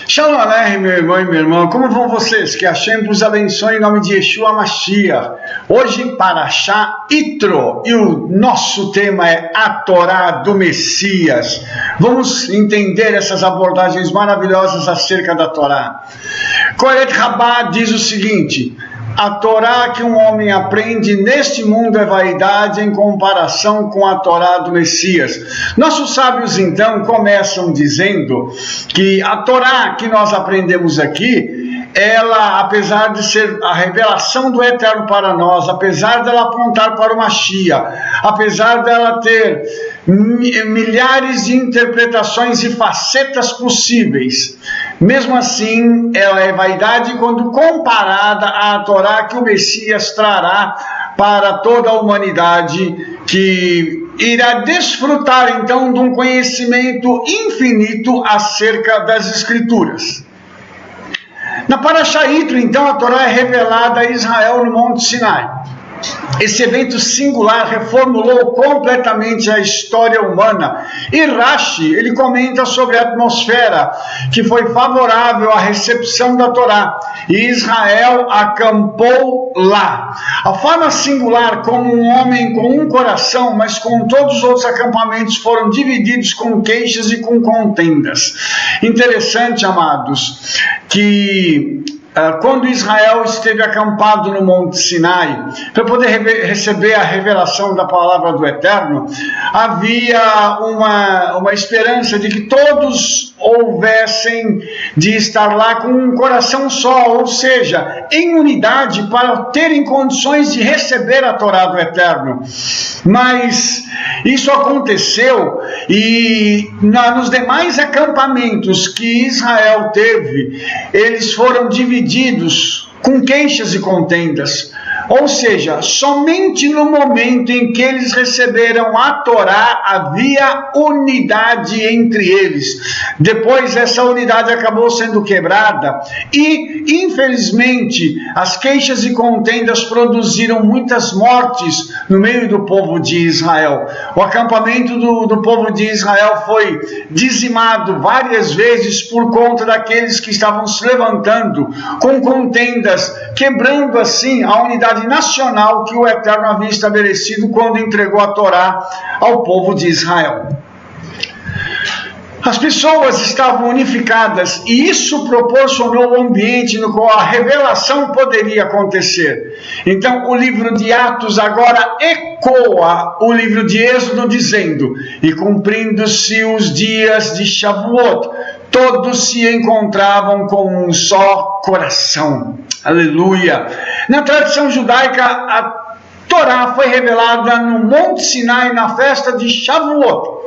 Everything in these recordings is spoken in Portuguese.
Shalom Aleichem, meu irmão e minha irmã, como vão vocês? Que Hashem vos abençoe em nome de Yeshua Mashiach. Hoje, Parashá Yitro, e o nosso tema é a Torá do Messias. Vamos entender essas abordagens maravilhosas acerca da Torá. Kohelet Chabad diz o seguinte: a Torá que um homem aprende neste mundo é vaidade em comparação com a Torá do Messias. Nossos sábios então começam dizendo que a Torá que nós aprendemos aqui, ela, apesar de ser a revelação do Eterno para nós, apesar dela apontar para o Mashiach, apesar dela ter milhares de interpretações e facetas possíveis, mesmo assim ela é vaidade quando comparada à Torá que o Messias trará para toda a humanidade, que irá desfrutar então de um conhecimento infinito acerca das Escrituras. Na Parashá Yitro, então, a Torá é revelada a Israel no Monte Sinai. Esse evento singular reformulou completamente a história humana. E Rashi, ele comenta sobre a atmosfera que foi favorável à recepção da Torá. E Israel acampou lá. A forma singular como um homem com um coração, mas com todos os outros acampamentos, foram divididos com queixas e com contendas. Interessante, amados, que quando Israel esteve acampado no Monte Sinai, para poder receber a revelação da palavra do Eterno, havia uma esperança de que todos houvessem de estar lá com um coração só, ou seja, em unidade, para terem condições de receber a Torá do Eterno. Mas isso aconteceu e nos demais acampamentos que Israel teve, eles foram divididos com queixas e contendas. Ou seja, somente no momento em que eles receberam a Torá, havia unidade entre eles. Depois essa unidade acabou sendo quebrada e, infelizmente, as queixas e contendas produziram muitas mortes no meio do povo de Israel. O acampamento do povo de Israel foi dizimado várias vezes por conta daqueles que estavam se levantando com contendas, quebrando assim a unidade nacional que o Eterno havia estabelecido quando entregou a Torá ao povo de Israel. As pessoas estavam unificadas e isso proporcionou um ambiente no qual a revelação poderia acontecer. Então o livro de Atos agora ecoa o livro de Êxodo dizendo: e cumprindo-se os dias de Shavuot, todos se encontravam com um só coração. Aleluia! Na tradição judaica, a Torá foi revelada no Monte Sinai na festa de Shavuot.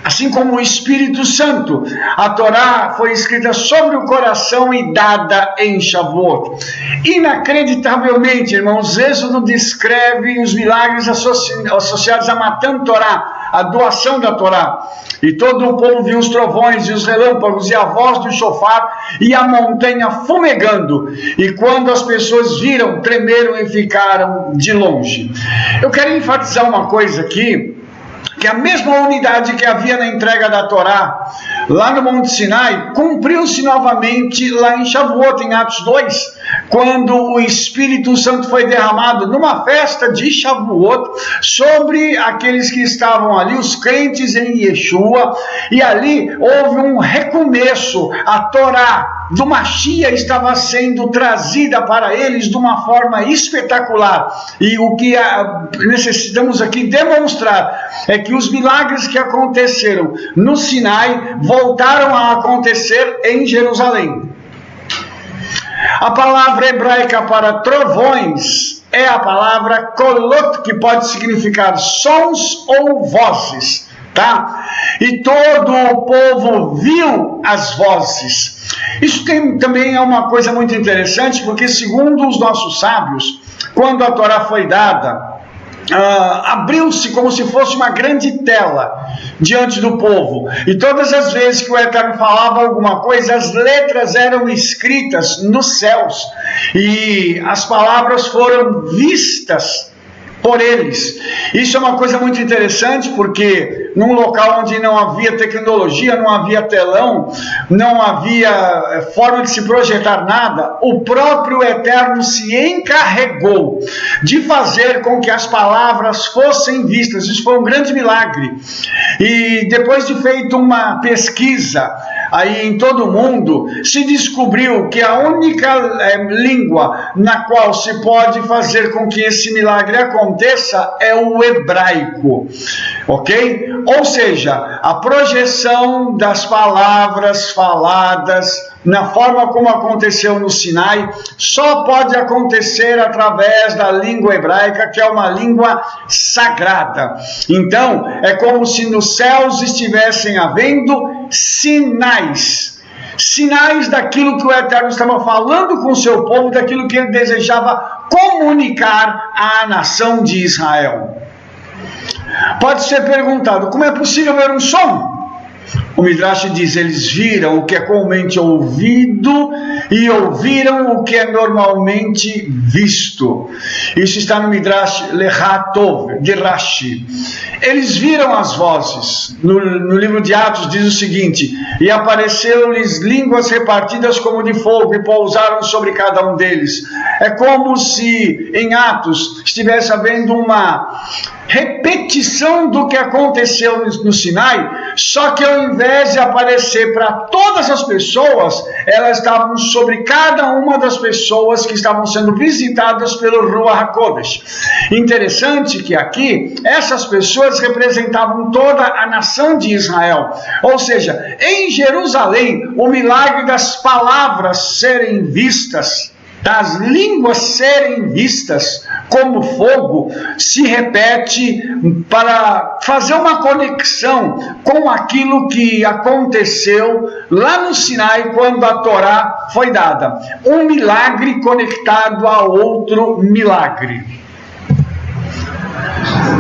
Assim como o Espírito Santo, a Torá foi escrita sobre o coração e dada em Shavuot. Inacreditavelmente, irmãos, Êxodo descreve os milagres associados a Matan Torá, a doação da Torá. E todo o povo viu os trovões e os relâmpagos e a voz do shofar e a montanha fumegando. E quando as pessoas viram, tremeram e ficaram de longe. Eu quero enfatizar uma coisa aqui, que a mesma unidade que havia na entrega da Torá, lá no Monte Sinai, cumpriu-se novamente lá em Shavuot, em Atos 2, quando o Espírito Santo foi derramado numa festa de Shavuot sobre aqueles que estavam ali, os crentes em Yeshua, e ali houve um recomeço. A Torá do Mashiach estava sendo trazida para eles de uma forma espetacular. E o que necessitamos aqui demonstrar é que os milagres que aconteceram no Sinai voltaram a acontecer em Jerusalém. A palavra hebraica para trovões é a palavra kolot, que pode significar sons ou vozes, tá? E todo o povo viu as vozes. Isso também é uma coisa muito interessante, porque segundo os nossos sábios, quando a Torá foi dada, abriu-se como se fosse uma grande tela diante do povo, e todas as vezes que o Eterno falava alguma coisa, as letras eram escritas nos céus, e as palavras foram vistas por eles. Isso é uma coisa muito interessante, porque num local onde não havia tecnologia, não havia telão, não havia forma de se projetar nada, o próprio Eterno se encarregou de fazer com que as palavras fossem vistas. Isso foi um grande milagre. E depois de feito uma pesquisa aí em todo o mundo, se descobriu que a única língua na qual se pode fazer com que esse milagre aconteça é o hebraico, ok? Ou seja, a projeção das palavras faladas na forma como aconteceu no Sinai, só pode acontecer através da língua hebraica, que é uma língua sagrada. Então, é como se nos céus estivessem havendo sinais daquilo que o Eterno estava falando com o seu povo, daquilo que ele desejava comunicar à nação de Israel. Pode ser perguntado, como é possível ver um som? O Midrash diz, eles viram o que é comumente ouvido e ouviram o que é normalmente visto. Isso está no Midrash Lechatov, de Rashi. Eles viram as vozes. No livro de Atos diz o seguinte, e apareceram-lhes línguas repartidas como de fogo e pousaram sobre cada um deles. É como se em Atos estivesse havendo uma repetição do que aconteceu no Sinai, só que ao invés de aparecer para todas as pessoas, elas estavam sobre cada uma das pessoas que estavam sendo visitadas pelo Ruach HaKodesh. Interessante que aqui, essas pessoas representavam toda a nação de Israel, ou seja, em Jerusalém, o milagre das palavras serem vistas, das línguas serem vistas como fogo, se repete para fazer uma conexão com aquilo que aconteceu lá no Sinai, quando a Torá foi dada. Um milagre conectado a outro milagre.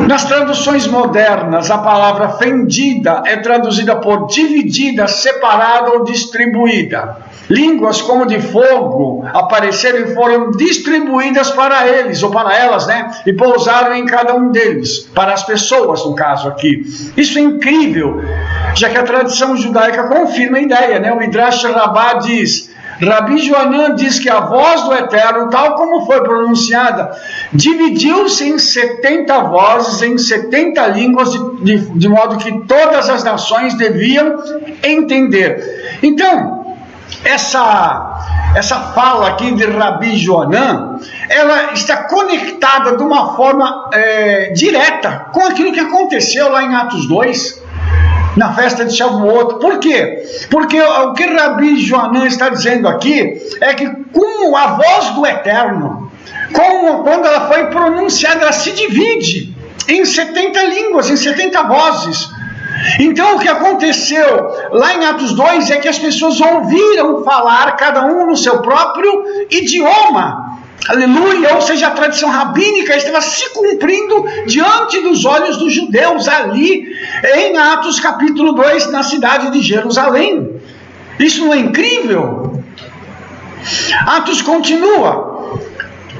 Nas traduções modernas, a palavra fendida é traduzida por dividida, separada ou distribuída. Línguas como de fogo apareceram e foram distribuídas para eles, ou para elas, e pousaram em cada um deles, para as pessoas, no caso aqui. Isso é incrível, já que a tradição judaica confirma a ideia, O Midrash Rabbah diz, Rabi Joanã diz que a voz do Eterno, tal como foi pronunciada, dividiu-se em 70 vozes, em 70 línguas, de modo que todas as nações deviam entender. Então, essa fala aqui de Rabi Joanã, ela está conectada de uma forma direta com aquilo que aconteceu lá em Atos 2, na festa de Shavuot. Por quê? Porque o que Rabi Joanã está dizendo aqui é que com a voz do Eterno, quando ela foi pronunciada, ela se divide em 70 línguas, em 70 vozes. Então o que aconteceu lá em Atos 2 é que as pessoas ouviram falar, cada um no seu próprio idioma. Aleluia! Ou seja, a tradição rabínica estava se cumprindo diante dos olhos dos judeus ali em Atos capítulo 2, na cidade de Jerusalém. Isso não é incrível? Atos continua.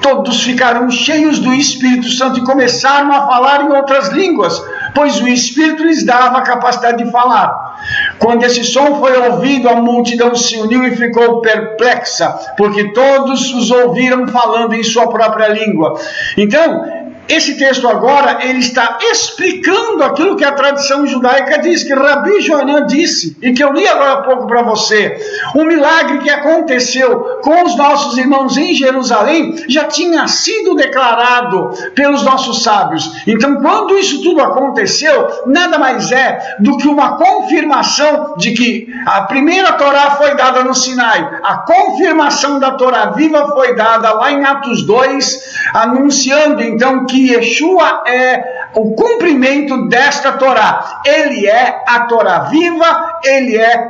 Todos ficaram cheios do Espírito Santo e começaram a falar em outras línguas, pois o Espírito lhes dava a capacidade de falar. Quando esse som foi ouvido, a multidão se uniu e ficou perplexa, porque todos os ouviram falando em sua própria língua. Então, esse texto agora, ele está explicando aquilo que a tradição judaica diz, que Rabi Joanã disse, e que eu li agora há pouco para você. Um milagre que aconteceu com os nossos irmãos em Jerusalém já tinha sido declarado pelos nossos sábios. Então, quando isso tudo aconteceu, nada mais é do que uma confirmação de que a primeira Torá foi dada no Sinai. A confirmação da Torá viva foi dada lá em Atos 2, anunciando então que Yeshua é o cumprimento desta Torá. Ele é a Torá viva, ele é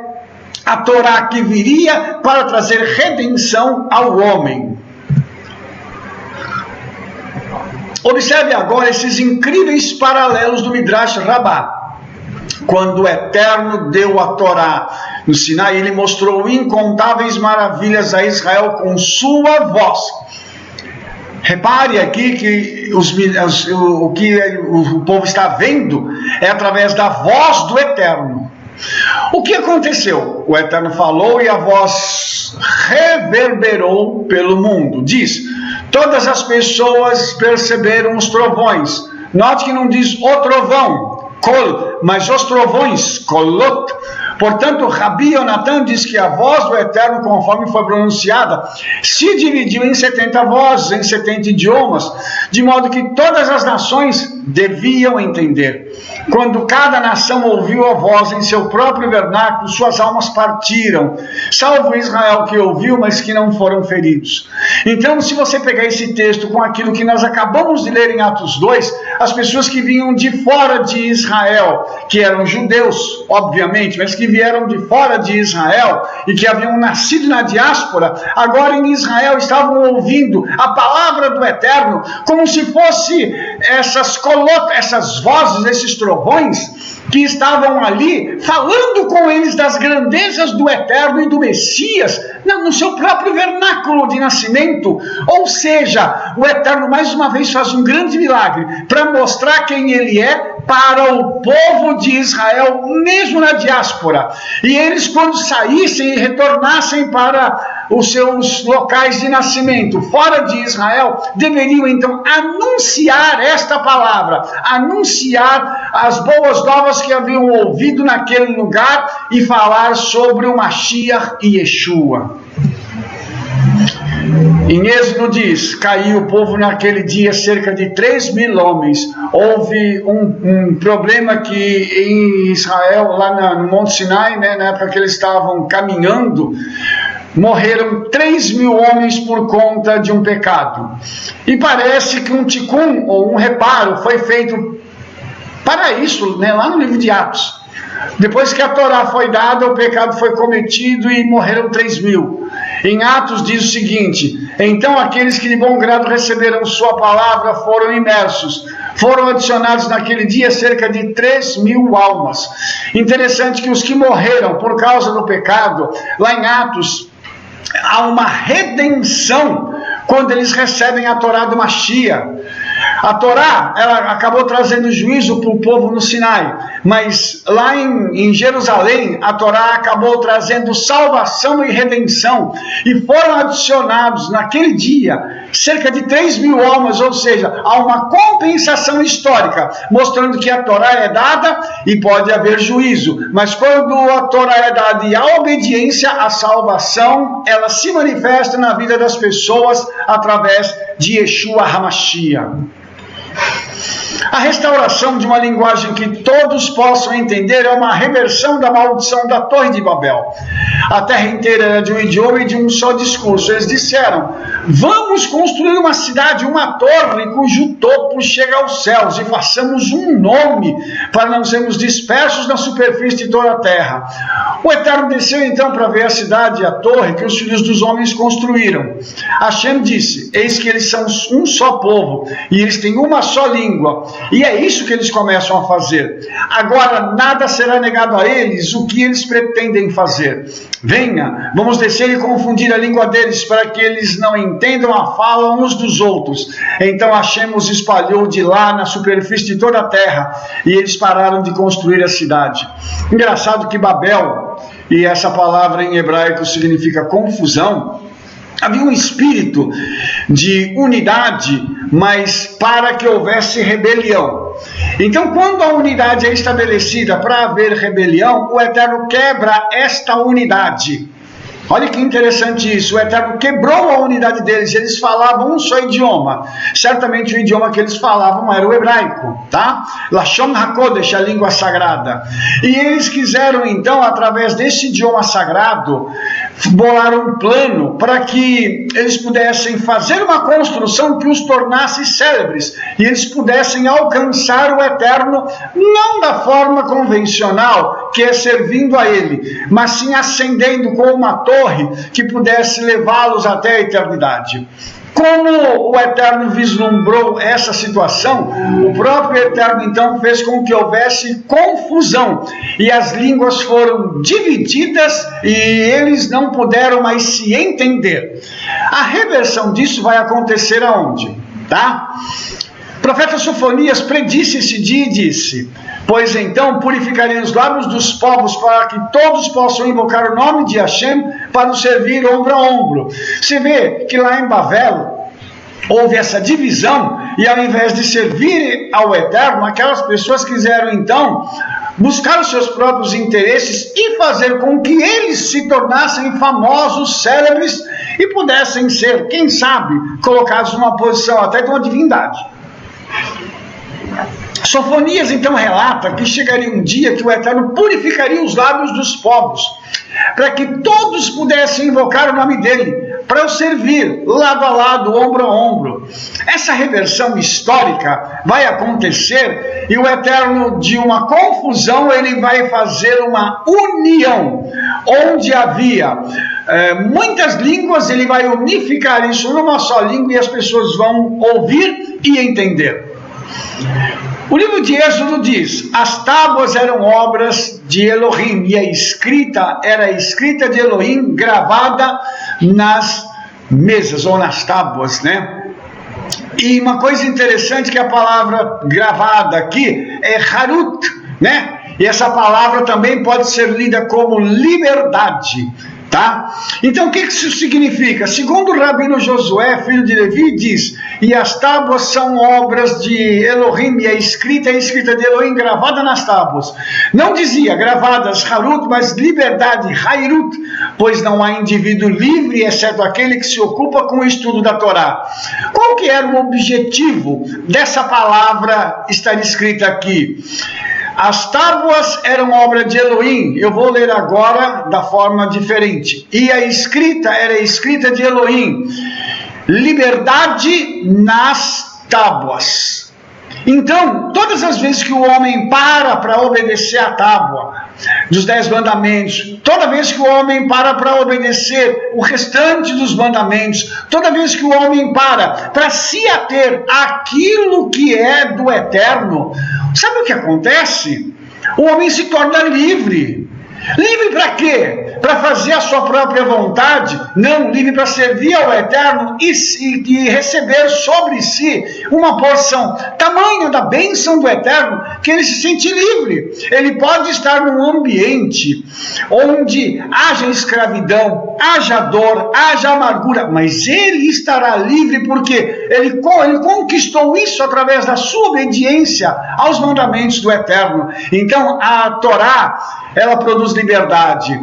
a Torá que viria para trazer redenção ao homem. Observe agora esses incríveis paralelos do Midrash Rabbah. Quando o Eterno deu a Torá no Sinai, ele mostrou incontáveis maravilhas a Israel com sua voz. Repare aqui que o que o povo está vendo é através da voz do Eterno. O que aconteceu? O Eterno falou e a voz reverberou pelo mundo. Diz: todas as pessoas perceberam os trovões. Note que não diz o trovão, kol, mas os trovões, kolot. Portanto, Rabi Yonatan diz que a voz do Eterno, conforme foi pronunciada, se dividiu em 70 vozes, em 70 idiomas, de modo que todas as nações deviam entender. Quando cada nação ouviu a voz em seu próprio vernáculo, suas almas partiram, salvo Israel que ouviu, mas que não foram feridos. Então, se você pegar esse texto com aquilo que nós acabamos de ler em Atos 2, as pessoas que vinham de fora de Israel, que eram judeus, obviamente, mas que vieram de fora de Israel e que haviam nascido na diáspora, agora em Israel estavam ouvindo a palavra do Eterno, como se fosse essas vozes, esses trovões que estavam ali falando com eles das grandezas do Eterno e do Messias no seu próprio vernáculo de nascimento. Ou seja, o Eterno mais uma vez faz um grande milagre para mostrar quem ele é para o povo de Israel, mesmo na diáspora. E eles, quando saíssem e retornassem para os seus locais de nascimento, fora de Israel, deveriam então anunciar esta palavra, anunciar as boas novas que haviam ouvido naquele lugar e falar sobre o Mashiach e Yeshua. Em Êxodo diz: caiu o povo naquele dia cerca de 3.000 homens. Houve um problema que em Israel, lá no Monte Sinai, na época que eles estavam caminhando, morreram 3.000 homens por conta de um pecado. E parece que um tikkun, ou um reparo, foi feito para isso, lá no livro de Atos. Depois que a Torá foi dada, o pecado foi cometido e morreram 3.000. Em Atos diz o seguinte: então aqueles que de bom grado receberam sua palavra foram imersos. Foram adicionados naquele dia cerca de 3.000 almas. Interessante que os que morreram por causa do pecado, lá em Atos, há uma redenção quando eles recebem a Torá do Mashiach. A Torá, ela acabou trazendo juízo para o povo no Sinai, mas lá em Jerusalém, a Torá acabou trazendo salvação e redenção, e foram adicionados naquele dia cerca de 3.000 almas, ou seja, há uma compensação histórica, mostrando que a Torá é dada e pode haver juízo, mas quando a Torá é dada e há obediência, a salvação, ela se manifesta na vida das pessoas através de Yeshua HaMashiach. A restauração de uma linguagem que todos possam entender é uma reversão da maldição da Torre de Babel. A terra inteira era de um idioma e de um só discurso. Eles disseram: vamos construir uma cidade, uma torre cujo topo chega aos céus, e façamos um nome para não sermos dispersos na superfície de toda a terra. O Eterno desceu então para ver a cidade e a torre que os filhos dos homens construíram. Hashem disse: eis que eles são um só povo e eles têm uma só língua. E é isso que eles começam a fazer. Agora nada será negado a eles o que eles pretendem fazer. Venha, vamos descer e confundir a língua deles para que eles não entendam a fala uns dos outros. Então Hashem os espalhou de lá na superfície de toda a terra e eles pararam de construir a cidade. Engraçado que Babel, e essa palavra em hebraico significa confusão, havia um espírito de unidade, mas para que houvesse rebelião. Então, quando a unidade é estabelecida para haver rebelião, o Eterno quebra esta unidade. Olha que interessante isso, o Eterno quebrou a unidade deles, eles falavam um só idioma, certamente o idioma que eles falavam era o hebraico, tá? Lashon HaKodesh, a língua sagrada, e eles quiseram então, através desse idioma sagrado, bolar um plano para que eles pudessem fazer uma construção que os tornasse célebres, e eles pudessem alcançar o Eterno, não da forma convencional, que é servindo a Ele, mas sim ascendendo com uma torre que pudesse levá-los até a eternidade. Como o Eterno vislumbrou essa situação, o próprio Eterno então fez com que houvesse confusão, e as línguas foram divididas e eles não puderam mais se entender. A reversão disso vai acontecer aonde? Tá? O profeta Sofonias predisse esse dia e disse: pois então purificarei os lábios dos povos para que todos possam invocar o nome de Hashem para o servir ombro a ombro. Você vê que lá em Babel houve essa divisão e ao invés de servir ao Eterno, aquelas pessoas quiseram então buscar os seus próprios interesses e fazer com que eles se tornassem famosos, célebres e pudessem ser, quem sabe, colocados numa posição até de uma divindade. Sofonias então relata que chegaria um dia que o Eterno purificaria os lábios dos povos, para que todos pudessem invocar o nome dele, para o servir lado a lado, ombro a ombro. Essa reversão histórica vai acontecer e o Eterno, de uma confusão, ele vai fazer uma união, onde havia muitas línguas, ele vai unificar isso numa só língua e as pessoas vão ouvir e entender. O livro de Êxodo diz: as tábuas eram obras de Elohim, e a escrita era a escrita de Elohim gravada nas mesas ou nas tábuas, né? E uma coisa interessante que a palavra gravada aqui é harut, né? E essa palavra também pode ser lida como liberdade. Tá? Então o que isso significa? Segundo o rabino Josué, filho de Levi, diz: e as tábuas são obras de Elohim, e a escrita é a escrita de Elohim gravada nas tábuas. Não dizia gravadas harut, mas liberdade, hairut, pois não há indivíduo livre, exceto aquele que se ocupa com o estudo da Torá. Qual que era o objetivo dessa palavra estar escrita aqui? As tábuas eram obra de Elohim. Eu vou ler agora da forma diferente. E a escrita era a escrita de Elohim. Liberdade nas tábuas. Então, todas as vezes que o homem para obedecer a tábua dos 10 mandamentos, toda vez que o homem para obedecer o restante dos mandamentos, toda vez que o homem para se ater àquilo que é do Eterno, sabe o que acontece? O homem se torna livre. Livre para quê? Para fazer a sua própria vontade? Não, livre para servir ao Eterno e receber sobre si uma porção tamanha da bênção do Eterno, que ele se sente livre. Ele pode estar num ambiente onde haja escravidão, haja dor, haja amargura, mas ele estará livre porque ele conquistou isso através da sua obediência aos mandamentos do Eterno. Então a Torá, ela produz liberdade.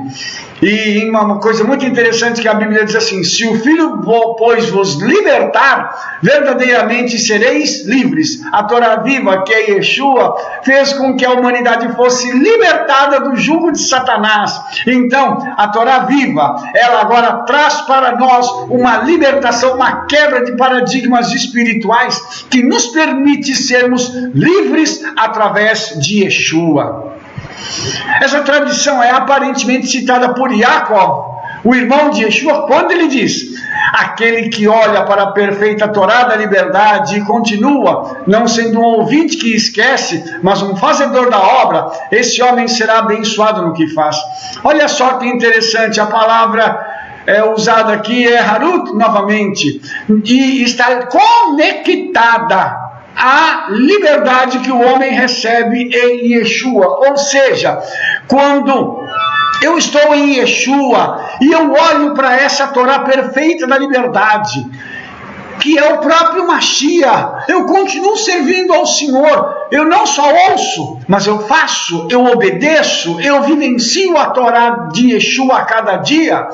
E uma coisa muito interessante que a Bíblia diz assim: se o Filho, pois, vos libertar, verdadeiramente sereis livres. A Torá viva, que é Yeshua, fez com que a humanidade fosse libertada do jugo de Satanás. Então, a Torá viva, ela agora traz para nós uma libertação, uma quebra de paradigmas espirituais que nos permite sermos livres através de Yeshua. Essa tradição é aparentemente citada por Yaakov, o irmão de Yeshua, quando ele diz: aquele que olha para a perfeita Torá da liberdade e continua, não sendo um ouvinte que esquece, mas um fazedor da obra, esse homem será abençoado no que faz. Olha só que interessante, a palavra usada aqui é harut novamente, e está conectada a liberdade que o homem recebe em Yeshua. Ou seja, quando eu estou em Yeshua e eu olho para essa Torá perfeita da liberdade, que é o próprio Mashiach, eu continuo servindo ao Senhor. Eu não só ouço, mas eu faço, eu obedeço, eu vivencio a Torá de Yeshua a cada dia.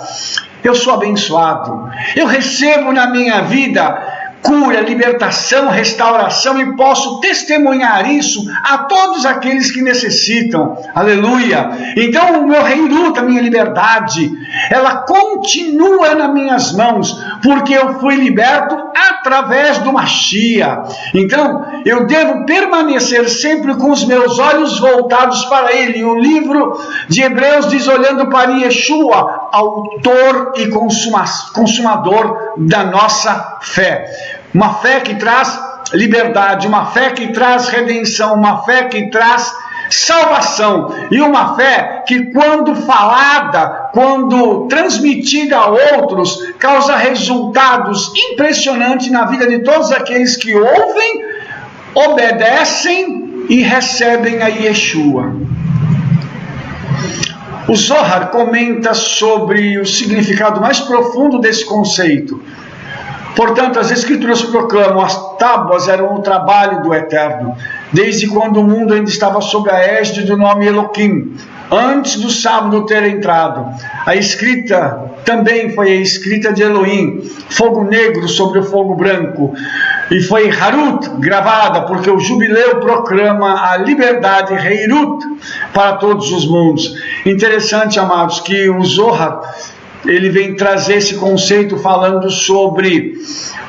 Eu sou abençoado. Eu recebo na minha vida cura, libertação, restauração, e posso testemunhar isso a todos aqueles que necessitam. Aleluia! Então o meu reino, a minha liberdade, ela continua nas minhas mãos, porque eu fui liberto através do Mashiach. Então eu devo permanecer sempre com os meus olhos voltados para ele. O livro de Hebreus diz: olhando para Yeshua, autor e consumador da nossa fé. Uma fé que traz liberdade, uma fé que traz redenção, uma fé que traz salvação, e uma fé que, quando falada, quando transmitida a outros, causa resultados impressionantes na vida de todos aqueles que ouvem, obedecem e recebem a Yeshua. O Zohar comenta sobre o significado mais profundo desse conceito. Portanto, as Escrituras proclamam: as tábuas eram o trabalho do Eterno, desde quando o mundo ainda estava sob a égide do nome Elohim, antes do sábado ter entrado. A escrita também foi a escrita de Elohim, fogo negro sobre o fogo branco, e foi Harut gravada, porque o jubileu proclama a liberdade, Heirut, para todos os mundos. Interessante, amados, que o Zohar, ele vem trazer esse conceito falando sobre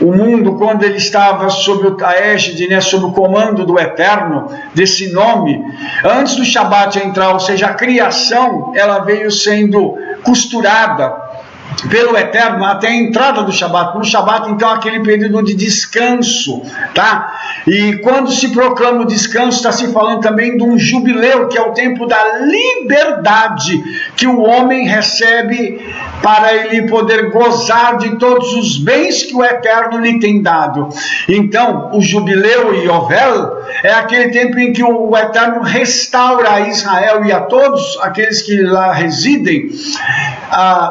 o mundo quando ele estava sob a égide, sob o comando do Eterno, desse nome, antes do Shabat entrar, ou seja, a criação, ela veio sendo costurada pelo Eterno até a entrada do Shabat. No Shabat, então, aquele período de descanso, tá? E quando se proclama o descanso, está se falando também de um jubileu, que é o tempo da liberdade que o homem recebe para ele poder gozar de todos os bens que o Eterno lhe tem dado. Então, o jubileu Yovel é aquele tempo em que o Eterno restaura a Israel e a todos aqueles que lá residem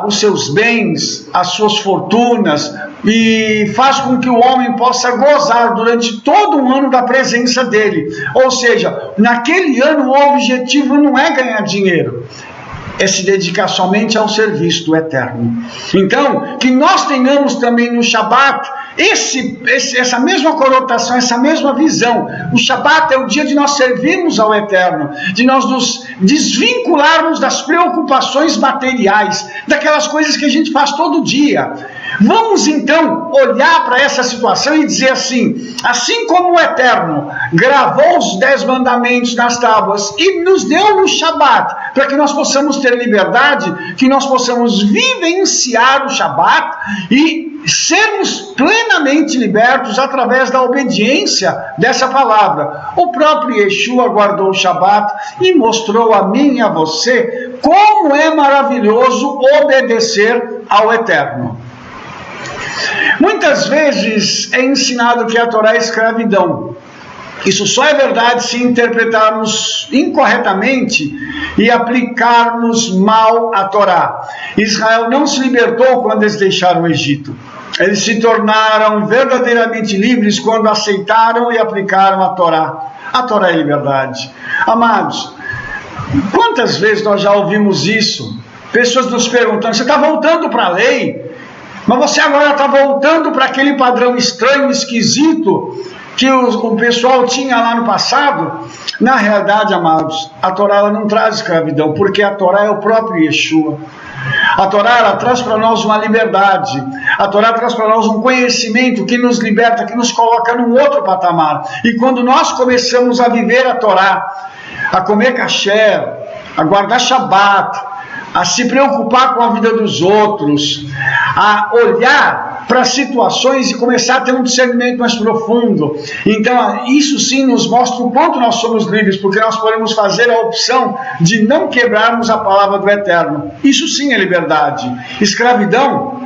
os seus bens, as suas fortunas, e faz com que o homem possa gozar durante todo um ano da presença dele. Ou seja, naquele ano o objetivo não é ganhar dinheiro, é se dedicar somente ao serviço do Eterno. Então, que nós tenhamos também no Shabat essa mesma conotação, essa mesma visão. O Shabat é o dia de nós servirmos ao Eterno, de nós nos desvincularmos das preocupações materiais, daquelas coisas que a gente faz todo dia. Vamos então olhar para essa situação e dizer assim como o Eterno gravou os 10 mandamentos nas tábuas e nos deu no Shabat, para que nós possamos ter liberdade, que nós possamos vivenciar o Shabat e sermos plenamente libertos através da obediência dessa palavra. O próprio Yeshua guardou o Shabat e mostrou a mim e a você como é maravilhoso obedecer ao Eterno. Muitas vezes é ensinado que a Torá é escravidão. Isso só é verdade se interpretarmos incorretamente e aplicarmos mal a Torá. Israel não se libertou quando eles deixaram o Egito. Eles se tornaram verdadeiramente livres quando aceitaram e aplicaram a Torá. A Torá é liberdade. Amados, quantas vezes nós já ouvimos isso? Pessoas nos perguntando: você está voltando para a lei? Mas você agora está voltando para aquele padrão estranho, esquisito, que o pessoal tinha lá no passado? Na realidade, amados, a Torá ela não traz escravidão, porque a Torá é o próprio Yeshua. A Torá ela traz para nós uma liberdade. A Torá traz para nós um conhecimento que nos liberta, que nos coloca num outro patamar. E quando nós começamos a viver a Torá, a comer kasher, a guardar Shabat, a se preocupar com a vida dos outros, a olhar para situações e começar a ter um discernimento mais profundo. Então, isso sim nos mostra o quanto nós somos livres, porque nós podemos fazer a opção de não quebrarmos a palavra do Eterno. Isso sim é liberdade. Escravidão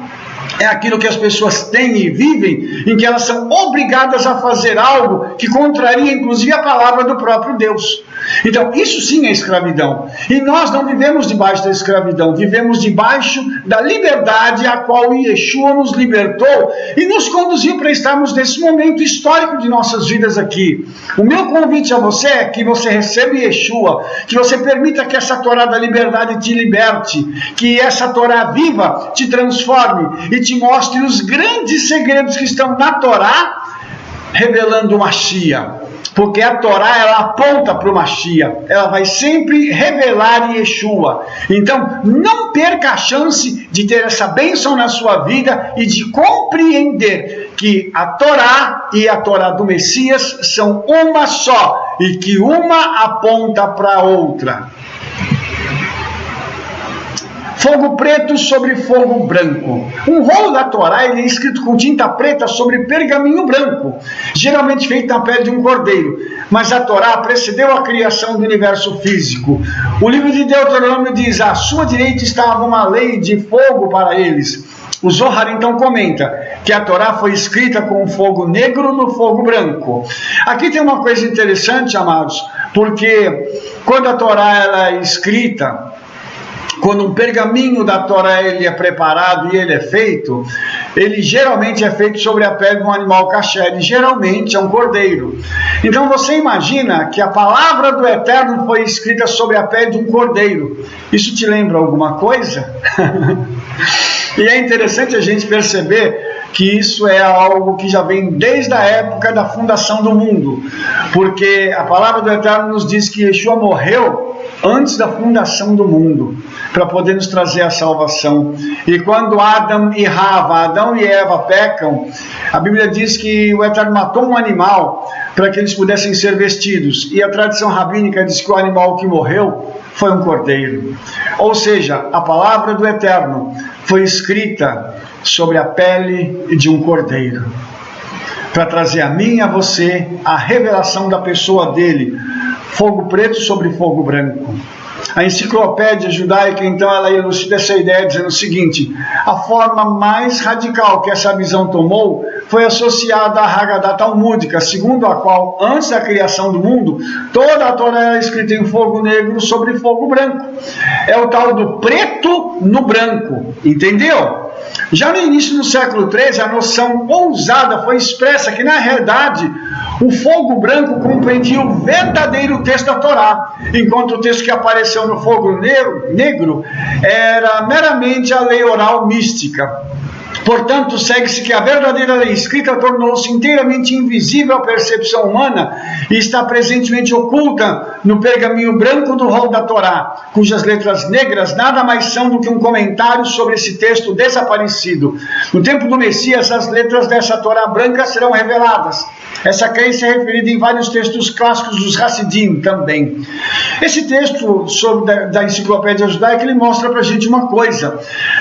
é aquilo que as pessoas têm e vivem, em que elas são obrigadas a fazer algo que contraria, inclusive, a palavra do próprio Deus. Então, isso sim é escravidão. E nós não vivemos debaixo da escravidão, vivemos debaixo da liberdade a qual Yeshua nos libertou e nos conduziu para estarmos nesse momento histórico de nossas vidas aqui. O meu convite a você é que você receba Yeshua, que você permita que essa Torá da liberdade te liberte, que essa Torá viva te transforme e te mostre os grandes segredos que estão na Torá, revelando o Mashiach. Porque a Torá ela aponta para o Mashiach, ela vai sempre revelar Yeshua. Então, não perca a chance de ter essa bênção na sua vida e de compreender que a Torá e a Torá do Messias são uma só e que uma aponta para a outra. Fogo preto sobre fogo branco. Um rolo da Torá ele é escrito com tinta preta sobre pergaminho branco, geralmente feito na pele de um cordeiro. Mas a Torá precedeu a criação do universo físico. O livro de Deuteronômio diz: à sua direita estava uma lei de fogo para eles. O Zohar então comenta que a Torá foi escrita com o fogo negro no fogo branco. Aqui tem uma coisa interessante, amados, porque quando a Torá ela é escrita, quando um pergaminho da Torá ele é preparado e ele é feito, ele geralmente é feito sobre a pele de um animal kasher, e geralmente é um cordeiro. Então você imagina que a palavra do Eterno foi escrita sobre a pele de um cordeiro. Isso te lembra alguma coisa? E é interessante a gente perceber que isso é algo que já vem desde a época da fundação do mundo, porque a palavra do Eterno nos diz que Yeshua morreu antes da fundação do mundo, para poder nos trazer a salvação. E quando Adão e Eva pecam, a Bíblia diz que o Eterno matou um animal para que eles pudessem ser vestidos, e a tradição rabínica diz que o animal que morreu foi um cordeiro. Ou seja, a palavra do Eterno foi escrita sobre a pele de um cordeiro, para trazer a mim e a você a revelação da pessoa dele, fogo preto sobre fogo branco. A enciclopédia judaica, então, ela elucida essa ideia dizendo o seguinte: a forma mais radical que essa visão tomou foi associada à Haggadah talmúdica, segundo a qual, antes da criação do mundo, toda a Torá era escrita em fogo negro sobre fogo branco. É o tal do preto no branco, entendeu? Já no início do século XIII, a noção ousada foi expressa que, na realidade, o fogo branco compreendia o verdadeiro texto da Torá, enquanto o texto que apareceu no fogo negro era meramente a lei oral mística. Portanto, segue-se que a verdadeira lei escrita tornou-se inteiramente invisível à percepção humana e está presentemente oculta no pergaminho branco do rol da Torá, cujas letras negras nada mais são do que um comentário sobre esse texto desaparecido. No tempo do Messias, as letras dessa Torá branca serão reveladas. Essa crença é referida em vários textos clássicos dos Hassidim também. Esse texto da enciclopédia judaica, ele mostra para a gente uma coisa: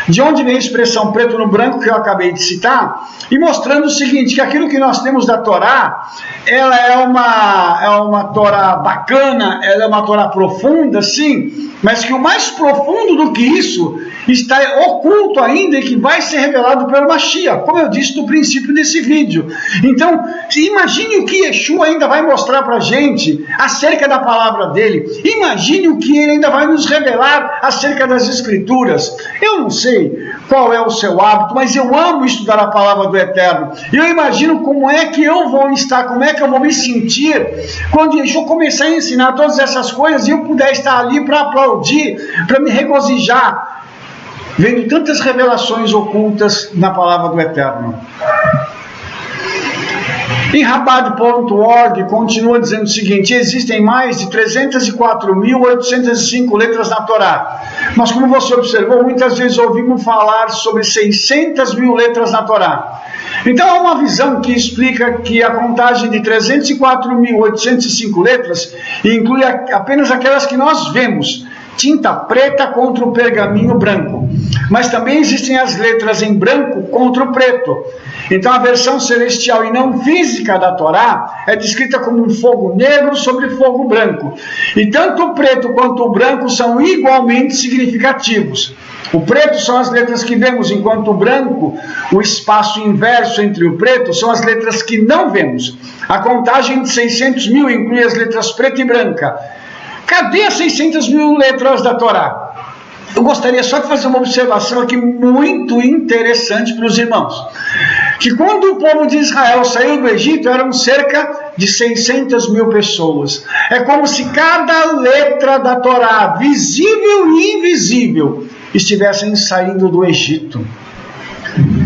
de onde vem a expressão preto no branco que eu acabei de citar, e mostrando o seguinte, que aquilo que nós temos da Torá, ela é uma Torá bacana, ela é uma Torá profunda, sim, mas que o mais profundo do que isso está oculto ainda e que vai ser revelado pelo Mashiach, como eu disse no princípio desse vídeo. Então, imagine o que Yeshua ainda vai mostrar para a gente acerca da palavra dele. Imagine o que ele ainda vai nos revelar acerca das Escrituras. Eu não sei qual é o seu hábito, mas eu amo estudar a palavra do Eterno. E eu imagino como é que eu vou estar, como é que eu vou me sentir quando Yeshua começar a ensinar todas essas coisas e eu puder estar ali para aplaudir, para me regozijar, vendo tantas revelações ocultas na palavra do Eterno. Em Rabad.org continua dizendo o seguinte: existem mais de 304.805 letras na Torá. Mas como você observou, muitas vezes ouvimos falar sobre 600.000 letras na Torá. Então há uma visão que explica que a contagem de 304.805 letras inclui apenas aquelas que nós vemos, tinta preta contra o pergaminho branco. Mas também existem as letras em branco contra o preto. Então a versão celestial e não física da Torá é descrita como um fogo negro sobre fogo branco. E tanto o preto quanto o branco são igualmente significativos. O preto são as letras que vemos, enquanto o branco, o espaço inverso entre o preto, são as letras que não vemos. A contagem de 600.000 inclui as letras preta e branca. Cadê as 600.000 letras da Torá? Eu gostaria só de fazer uma observação aqui muito interessante para os irmãos. Que quando o povo de Israel saiu do Egito, eram cerca de 600.000 pessoas. É como se cada letra da Torá, visível e invisível, estivessem saindo do Egito.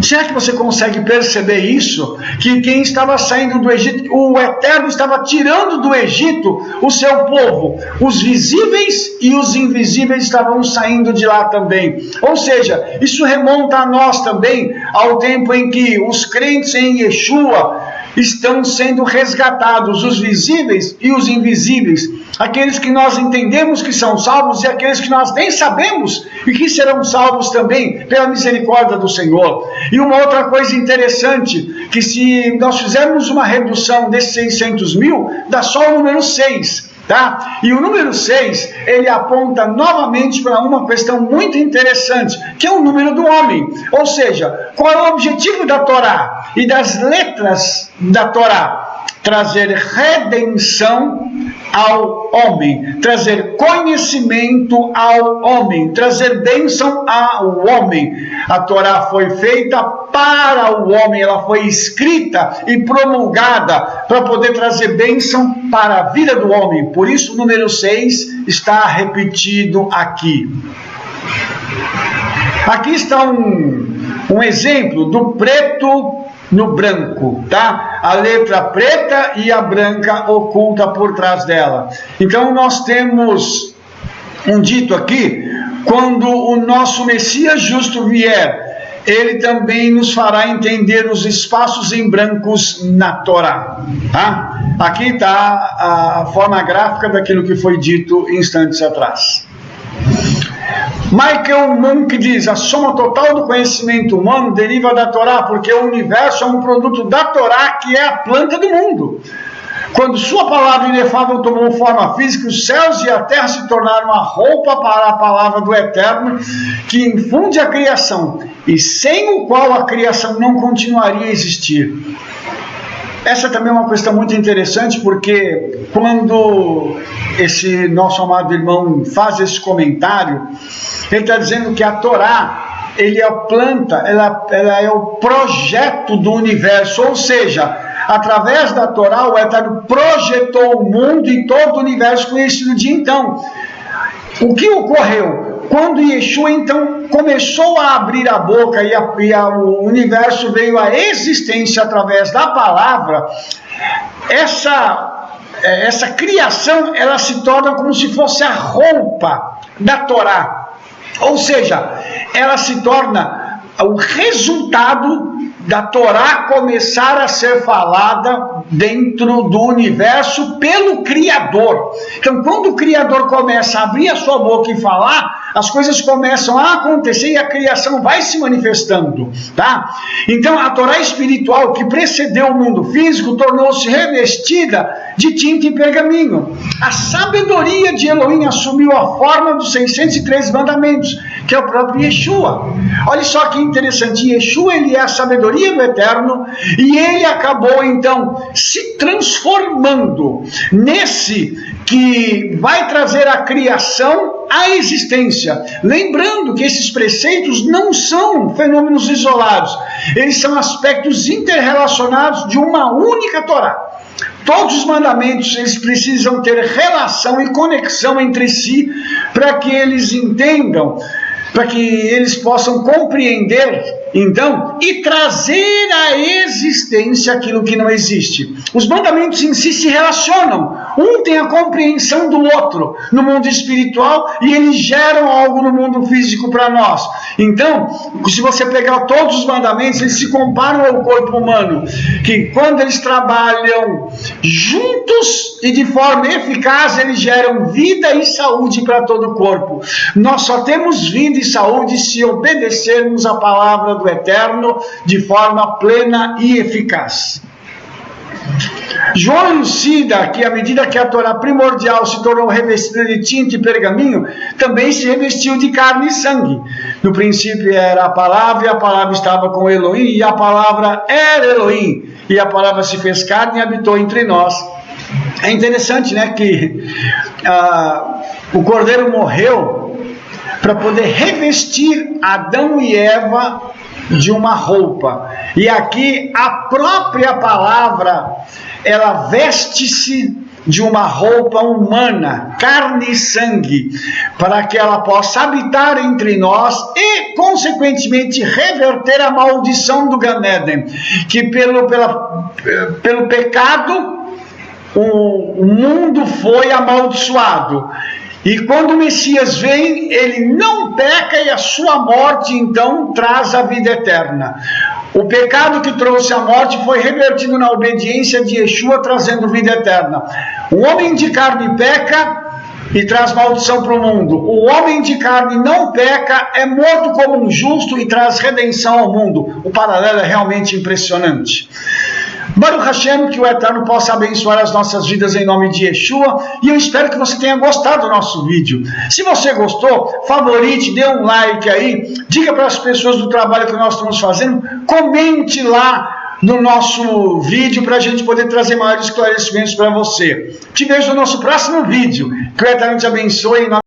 Será que você consegue perceber isso? Que quem estava saindo do Egito, o Eterno estava tirando do Egito o seu povo. Os visíveis e os invisíveis estavam saindo de lá também. Ou seja, isso remonta a nós também, ao tempo em que os crentes em Yeshua estão sendo resgatados, os visíveis e os invisíveis. aqueles que nós entendemos que são salvos e aqueles que nós nem sabemos e que serão salvos também pela misericórdia do Senhor. E uma outra coisa interessante, que se nós fizermos uma redução desses 600 mil, dá só o número 6. Tá? E o número 6, ele aponta novamente para uma questão muito interessante, que é o número do homem. Ou seja, qual é o objetivo da Torá e das letras da Torá? Trazer redenção ao homem, trazer conhecimento ao homem, trazer bênção ao homem. A Torá foi feita para o homem, ela foi escrita e promulgada para poder trazer bênção para a vida do homem. Por isso o número 6 está repetido aqui. Aqui está um exemplo do preto no branco, tá? A letra preta e a branca oculta por trás dela. Então nós temos um dito aqui: quando o nosso Messias justo vier, ele também nos fará entender os espaços em brancos na Torá. Tá? Aqui está a forma gráfica daquilo que foi dito instantes atrás. Michael Munk diz: a soma total do conhecimento humano deriva da Torá, porque o universo é um produto da Torá, que é a planta do mundo. Quando sua palavra inefável tomou forma física, os céus e a terra se tornaram a roupa para a palavra do Eterno, que infunde a criação, e sem o qual a criação não continuaria a existir. Essa também é uma questão muito interessante, porque quando esse nosso amado irmão faz esse comentário, ele está dizendo que a Torá, ele é a planta, ela é o projeto do universo, ou seja, através da Torá, o Eterno projetou o mundo e todo o universo conhecido de então. O que ocorreu? Quando Yeshua então começou a abrir a boca o universo veio à existência através da palavra, essa criação, ela se torna como se fosse a roupa da Torá. Ou seja, ela se torna o resultado da Torá começar a ser falada dentro do universo pelo Criador. Então, quando o Criador começa a abrir a sua boca e falar, as coisas começam a acontecer e a criação vai se manifestando, tá? Então, a Torá espiritual que precedeu o mundo físico tornou-se revestida de tinta e pergaminho. A sabedoria de Elohim assumiu a forma dos 603 mandamentos, que é o próprio Yeshua. Olha só que interessante, Yeshua, ele é a sabedoria do Eterno, e ele acabou então se transformando nesse que vai trazer a criação à existência. Lembrando que esses preceitos não são fenômenos isolados, eles são aspectos interrelacionados de uma única Torá. Todos os mandamentos, eles precisam ter relação e conexão entre si para que eles entendam, para que eles possam compreender, então, e trazer à existência aquilo que não existe. Os mandamentos em si se relacionam. Um tem a compreensão do outro no mundo espiritual e eles geram algo no mundo físico para nós. Então, se você pegar todos os mandamentos, eles se comparam ao corpo humano, que quando eles trabalham juntos e de forma eficaz, eles geram vida e saúde para todo o corpo. Nós só temos vida e saúde se obedecermos a palavra do Eterno de forma plena e eficaz. João elucida que à medida que a Torá primordial se tornou revestida de tinta e pergaminho, também se revestiu de carne e sangue. No princípio era a palavra, e a palavra estava com Elohim, e a palavra era Elohim, e a palavra se fez carne e habitou entre nós. É interessante, né, que o Cordeiro morreu para poder revestir Adão e Eva de uma roupa. E aqui a própria palavra, ela veste-se de uma roupa humana, carne e sangue, para que ela possa habitar entre nós e, consequentemente, reverter a maldição do Gan Eden, que pelo pecado o mundo foi amaldiçoado. E quando o Messias vem, ele não peca e a sua morte, então, traz a vida eterna. O pecado que trouxe a morte foi revertido na obediência de Yeshua, trazendo vida eterna. O homem de carne peca e traz maldição para o mundo. O homem de carne não peca, é morto como um justo e traz redenção ao mundo. O paralelo é realmente impressionante. Baruch Hashem, que o Eterno possa abençoar as nossas vidas em nome de Yeshua, e eu espero que você tenha gostado do nosso vídeo. Se você gostou, favorite, dê um like aí, diga para as pessoas do trabalho que nós estamos fazendo, comente lá no nosso vídeo para a gente poder trazer maiores esclarecimentos para você. Te vejo no nosso próximo vídeo. Que o Eterno te abençoe em nome